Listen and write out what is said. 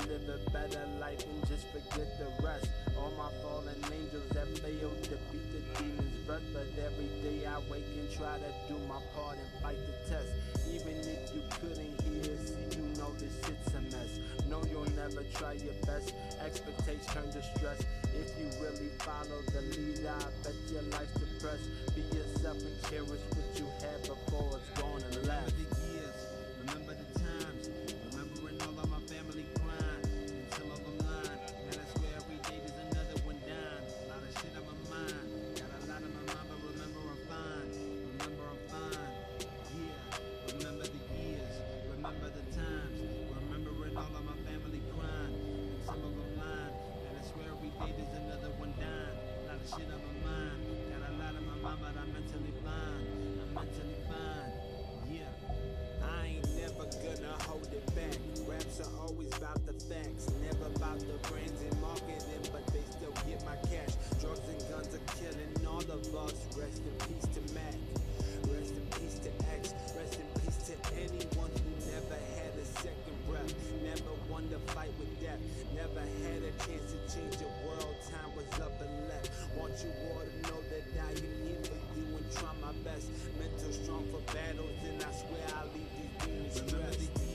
live a better life and just forget the rest. All my fallen angels that failed to beat the demon's breath, but every day I wake and try to do my part and fight the test. Even if you couldn't hear, see, you know this shit's a mess. No, you'll never try your best. Expectations turn to stress. If you really follow the lead, I bet your life's depressed. Be yourself and cherish what you had before it's gone and left. Remember the years, remember the times, remembering all of my family grind, and some of them lying. Man, I swear every day there's another one dying. A lot of shit on my mind, got a lot on my mind, but remember I'm fine. Remember I'm fine. Yeah, remember the years, remember the times, remembering all of my family grind, and some of them lying. Man, I swear every day there's another one dying. A lot of shit on my mind, got a lot on my mind, but I'm mentally blind. I'm mentally fine. Yeah. I ain't never gonna hold it back. Raps are always about the facts, never about the brands and marketing, but they still get my cash. Drugs and guns are killing all of us. Rest in peace to Mac. Rest in peace to X. Rest in peace to anyone who never had a second breath. Never won to fight with death. Never had a chance to change the world. Time was up and left. Want you all to know that I am here for you and try my best. Mental strong for battles, and I swear I'll leave these demons Remember stressed. the